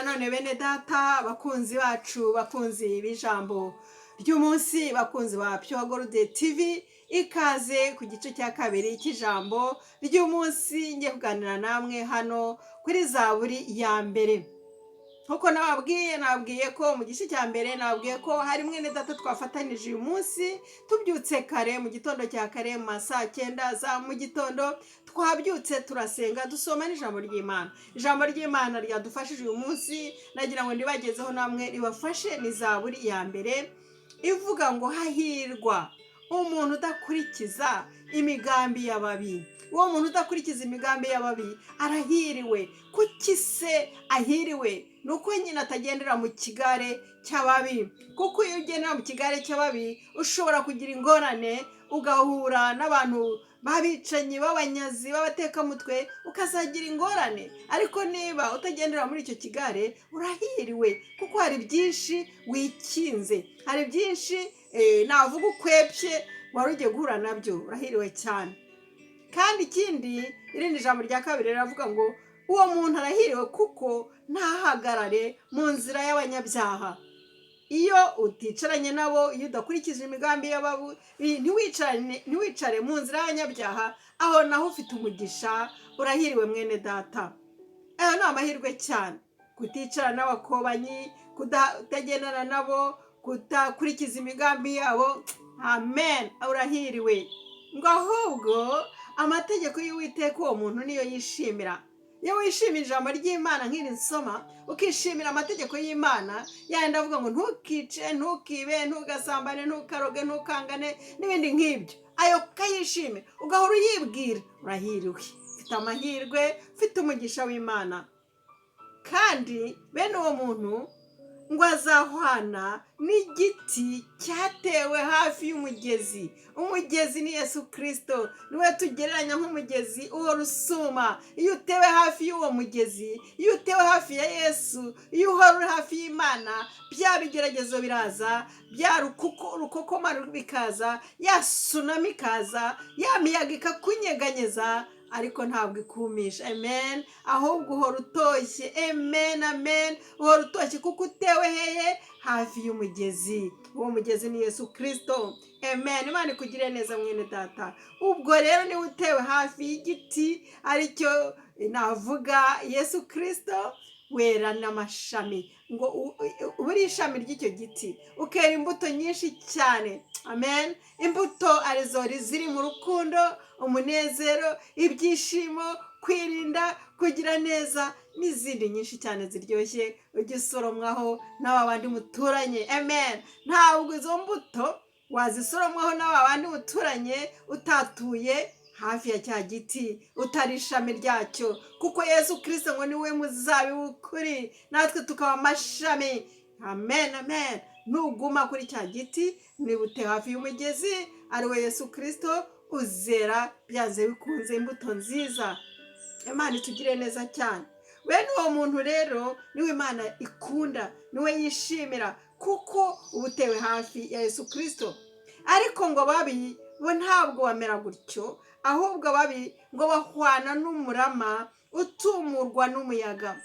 nanone bene data bakunzi bacu bakunzi b'ijambo ry'umunsi bakunzi ba Pure Gold TV ikaze ku gice cya kabiri cy'ijambo ry'umunsi ngiye kuganira namwe hano kuri zaburi ya mbere. Nkuko nababwiye ko mu gice cya mbere nababwiye ko hari mwene data twafatanije uyu munsi tubyutse kare mu gitondo cya kare mu saa 9 za mu gitondo twabyutse turasenga dusoma n'ijambo ry'Imana. Ijambo ry'Imana ryadufashije uyu munsi nagira ngo ndibagezeho namwe ribafashe ni zaburi ya mbere ivuga ngo hahirwa umuntu udakurikiza imigambi y'ababi. Uwo muntu udakurikiza imigambi y'ababi arahiriwe. Kuki se ahiriwe? Nuko nyine atagendera mu kigare cy'ababi. Kuko iyo ugendera mu kigare cy'ababi ushobora kugira ingorane ugahura n'abantu babicanyi b'abanyazi b'abatekamutwe ukazagira ingorane. Ariko niba utagendera muri icyo kigare urahiriwe kuko hari byinshi wikinze, hari byinshi navuga ukwepye wari ugiye guhura nabyo. Urahiriwe cyane. Kandi ikindi irindi jambo rya kabiri riravuga ngo uwo muntu arahiriwe kuko ntahagarare mu nzira y'abanyabyaha. Iyo uticaranye nabo, iyo udakurikije imigambi y'ababi, ntiwicare mu nzira y'abanyabyaha, aho naho ufite umugisha. Urahiriwe mwene data. Ayo ni amahirwe cyane. Kuticara n'abakobanyi, kutagendana nabo, kutakurikiza imigambi yabo. Amen. Urahiriwe. Ngo ahubwo amategeko y'Uwiteka uwo muntu niyo yishimira. Iyo wishimira ijambo ry'Imana nk'iri nsoma, ukishimira amategeko y'Imana, yandi avuga ngo ntukice, ntukibe, ntugasambane, ntukaroge, ntukangane n'ibindi nk'ibyo, ayo kayishime ugahora uyibwira, urahiriwe. Ufite amahirwe, ufite umugisha w'Imana. Kandi bene uwo muntu ngo azahwana n'igiti cyatewe hafi y'umugezi. Umugezi ni Yesu Kristo, niwe tugereranya nk'umugezi uhora usuma. Iyo utewe hafi y'uwo mugezi, iyo utewe hafi ya Yesu, iyo uhora uri hafi y'Imana, bya bigeragezo biraza, bya rukokoma bikaza, ya tsunami ikaza, ya miyaga ikakunyeganyeza, ariko ntabwo ikumisha. Amen. Ahubwo uhora utoshye. Amen, amen. Uhora utoshye kuko utewe heye hafi y'umugezi. Uwo mugezi ni Yesu Kristo. Amen. Imana ikugire neza mwene data. Ubwo rero niwe utewe hafi y'igiti aricyo navuga Yesu Kristo, wera n'amashami. Ngo buri ishami ry'icyo giti ukera imbuto nyinshi cyane. Amen. Imbuto arizo ziri mu rukundo, umunezero, ibyishimo, kwirinda, kugira neza n'izindi nyinshi cyane ziryoshye ugisoromwaho n'abandi muturanye. Amen. Ntabwo izo mbuto wazisoromwaho n'abandi muturanye utatuye hafi ya cya giti, utari ishami ryacyo. Kuko Yesu Kristo ngo niwe muzabibu w'ukuri, natwe tukaba amashami. Amen, amen. Nuguma kuri cya giti, niba utewe hafi y'umugezi ariwe Yesu Kristo, uzera byanze bikunze imbuto nziza. Imana itugire neza cyane. Bene uwo muntu rero niwe Imana ikunda, niwe yishimira kuko ubutewe hafi ya Yesu Kristo. Ariko ngo babi bo ntabwo bamera gutyo, ahubwo babi ngo bahwana n'umurama utumurwa n'umuyaga.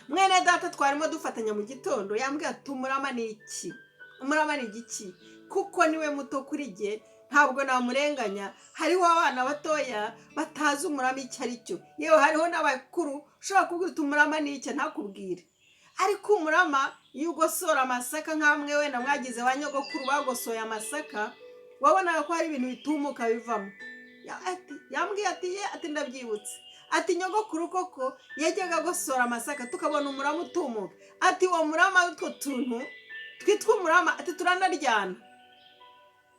Mwene data twarimo dufatanya mu gitondo yambwiye ati umurama ni iki? Umurama ni igiki? Kuko niwe muto kuri jye, ntabwo namurenganya. Hariho abana batoya batazi umurama icyo ari cyo. Yewe hariho n'abakuru ushobora kubwira uti umurama ni iki ntakubwire. Ariko umurama iyo ugosora amasaka nk'amwe wenda mwagize ba nyogokuru bagosoye amasaka, wabonaga ko hari ibintu bitumuka bivamo. Yambwiye ati ndabyibutse. Ati nyogokuru koko yajyaga agosora amasaka tukabona umurama utumuka. Ati uwo murama w'utwo tuntu twitwa umurama, ati turanaryana.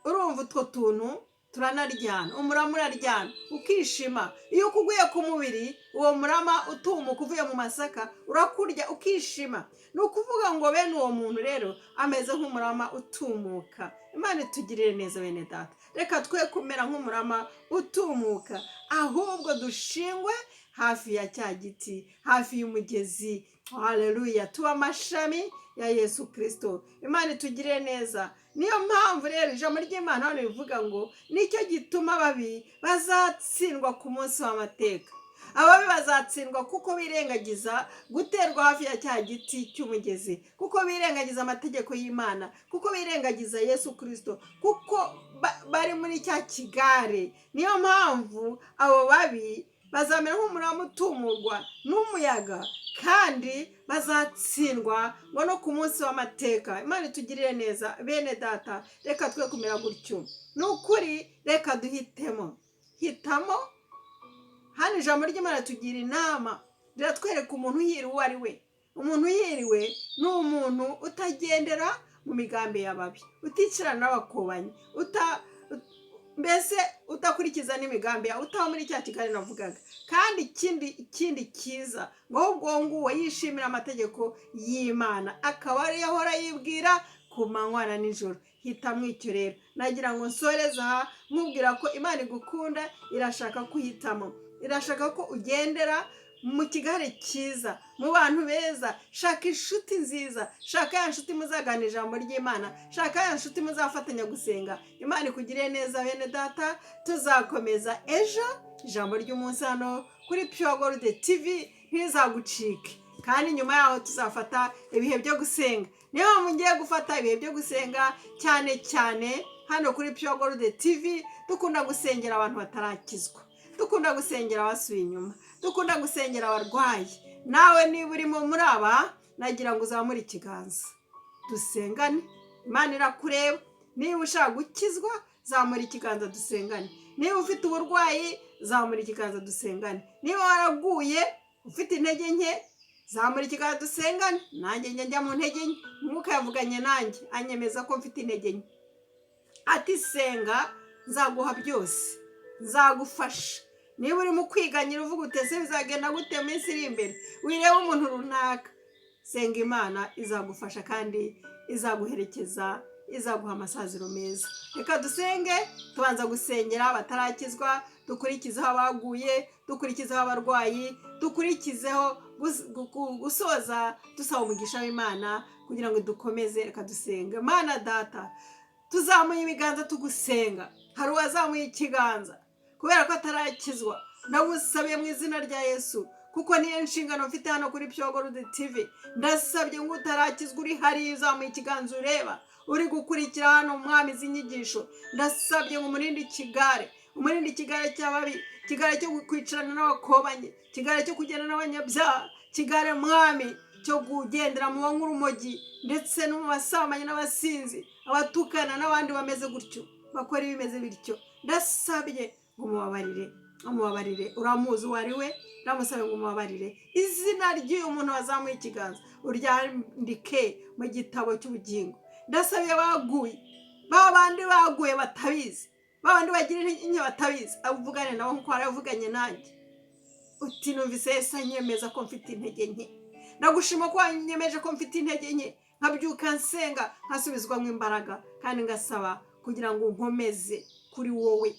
Urumva utwo tuntu turanaryana, umurama uraryana ukishima. Iyo ukuguye ku mubiri uwo murama utumuka uvuye mu masaka urakurya ukishima. Ni ukuvuga ngo bene uwo muntu rero ameze nk'umurama utumuka. Imana itugirire neza bene data. Reka twe kumera nk'umurama utumuka, ahubwo dushingwe hafi ya cya giti, hafi y'umugezi. Haleluya. Tuba amashami ya Yesu Kristo. Imana itugirire neza. Niyo mpamvu rero ijambo ry'Imana hano rivuga ngo nicyo gituma babi bazatsindwa ku munsi w'amateka. ababi bazatsindwa kuko birengagiza guterwa hafi ya cya giti cy'umugezi, kuko birengagiza amategeko y'Imana, kuko birengagiza Yesu Kristo, kuko bari muri cya kigare. Niyo mpamvu abo babi bazamera nk'umurama utumurwa n'umuyaga, kandi bazatsindwa ngo no ku munsi w'amateka. Imana itugirire neza bene data, reka twe kumera gutyo. Ni ukuri, reka duhitemo. Hitamo. Hano ijambo ry'Imana tugira inama, riratwereka umuntu uhiriwe uwo ari we. Umuntu uhiriwe ni umuntu utagendera mu migambi y'ababi, uticarana n'abakobanyi, mbese udakurikiza n'imigambi yawe, utaba muri cya kigare navugaga. Kandi ikindi cyiza, ngo ahubwo nguwo yishimira amategeko y'Imana, akaba ariyo ahora yibwira ku manywa na nijoro. Hitamo icyo rero. Nagira ngo nsoreze aha nkubwira ko Imana igukunda, irashaka kuhitamo, irashaka ko ugendera mu kigare cyiza, mu bantu beza. Shaka inshuti nziza, shaka ya nshuti muzaganira ijambo ry'Imana, shaka ya nshuti muzafatanya gusenga. Imana ikugiriye neza bene data, tuzakomeza ejo ijambo ry'umunsi hano kuri Pure Gold TV, ntizagucike. Kandi nyuma yaho tuzafata ibihe byo gusenga. Niyo mugiye gufata ibihe byo gusenga cyane cyane hano kuri Pure Gold TV, dukunda gusengera abantu batarakizwa, dukunda gusengera abasubiye inyuma, dukunda gusengera abarwayi. Nawe niba urimo muri aba, nagira ngo uzamure ikiganza dusengane. Imana irakureba. Niba ushaka gukizwa, zamura ikiganza dusengane. Niba ufite uburwayi, zamura ikiganza dusengane. Niba waraguye ufite intege nke, zamura ikiganza dusengane. Nanjye njya mu ntege nke, Mwuka yavuganye nanjye anyemeza ko mfite intege nke. Ati senga, nzaguha byose, nzagufasha. Niba uri mu kwiganyira uvuga utese bizagenda gute mu minsi iri imbere, wireba umuntu runaka, senga, Imana izagufasha kandi izaguherekeza, izaguha amasaziro meza. Reka dusenge. Tubanza gusengera abatarakizwa, dukurikizeho abaguye, dukurikizeho abarwayi, dukurikizeho gusoza dusaba umugisha w'Imana kugira ngo dukomeze. Reka dusenge. Mana Data, tuzamuye ibiganza tugusenga. Hari uwazamuye ikiganza kubera ko atarakizwa, ndagusabiye mu izina rya Yesu, kuko niyo nshingano mfite hano kuri Pure Gold TV. Ndasabye ngo utarakizwa uri hariya uzamuye ikiganza ureba, uri gukurikira hano mwami z'inyigisho, ndasabye ngo umurinde ikigare cy'ababi, ikigare cyo kwicarana n'abakobanyi, ikigare cyo kugenda n'abanyabyaha, ikigare mwami cyo kugendera mu banywa urumogi ndetse no mu basambanyi n'abasinzi, abatukana n'abandi bameze gutyo, bakora ibimeze bityo. Ndasabye ngo umubabarire. Uramuzi uwo ari we, ndamusabe ngo umubabarire. Izina ry'uyu muntu wazamuye ikiganza uryandike mu gitabo cy'ubugingo. Ndasabye baguye, babandi baguye batabizi, babandi bagira intege batabizi, avugane nabo nkuko waravuganye nanjye. Uti numvise Yesu anyemeza ko mfite intege nke. Ndagushima ko wanyemeje ko mfite intege nke, nkabyuka nsenga, nkasubizwamo imbaraga, kandi ngasaba kugira ngo nkomeze kuri wowe,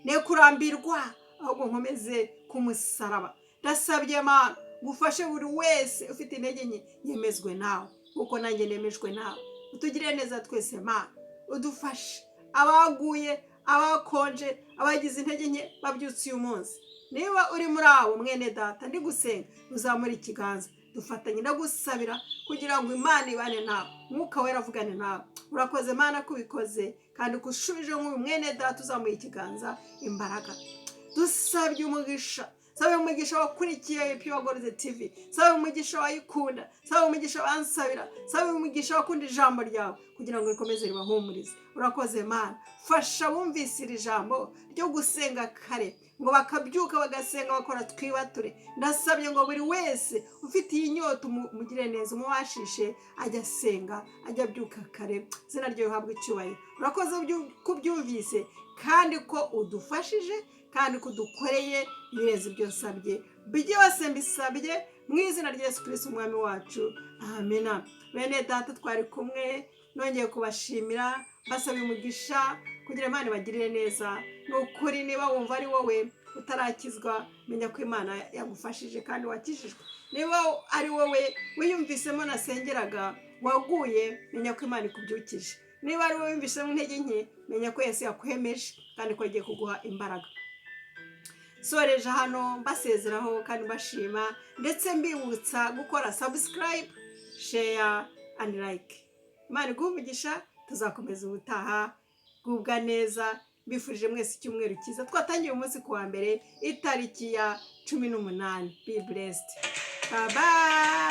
ne kurambirwa, ahubwo nkomeze ku musaraba. Ndasabye Mana gufashe buri wese ufite intege nke yemezwe nawe, kuko nanjye nemejwe nawe. Utugire neza twese Mana, udufashe. Abaguye, abakonje, abagize intege nke babyutse uyu munsi. Niba uri muri abo mwene data, ndi gusenga, uzamura ikiganza dufatanye. Ndagusabira kugira ngo Imana ibane nawe, Mwuka Wera avugane nawe. Urakoze Mana kubikoze, kandi kushubije nk'uyu mwene data uzamuye ikiganza imbaraga. Dusabye umugisha, sabe umugisha wakurikiye Pure Gold TV, sabe umugisha wayikunda, sabe umugisha wansabira, sabe umugisha wakunda ijambo ryawe kugira ngo rikomeze ribahumurize. Urakoze Mana, fasha bumvise iri jambo ryo gusenga kare, ngo bakabyuka bagasenga bakora twibature. Ndasabye ngo buri wese ufite iyi nyota umugire neza, umubashishe ajya asenga, ajya abyuka kare. Izina ryawe rihabwe icyubahiro. Urakoze kubyumvise, kandi ko udufashije, kandi kudukoreye ibirenze ibyo nsabye. Byose mbisabye mu izina rya Yesu Kristo umwami wacu, amena. Bene data, twari kumwe, nongeye kubashimira, mbasaba umugisha kugira Imana ibagirire neza. Ni ukuri, niba wumva ari wowe utarakizwa, menya ko Imana yagufashije kandi wakijijwe. Niba ari wowe wiyumvisemo nasengeraga waguye, menya ko Imana ikubyukije. Niba ari wowe wiyumvisemo intege nke, menya ko Yesu yakwemeje kandi ko agiye kuguha imbaraga. soreje hano mbasezeraho kandi mbashima ndetse mbibutsa gukora subscribe, share and like. Imana iguhe umugisha, tuzakomeza ubutaha. Gubwa neza, mbifurije mwese icyumweru cyiza. Twatangiye umunsi kuwa mbere itariki ya 18. Be blessed. Bye bye.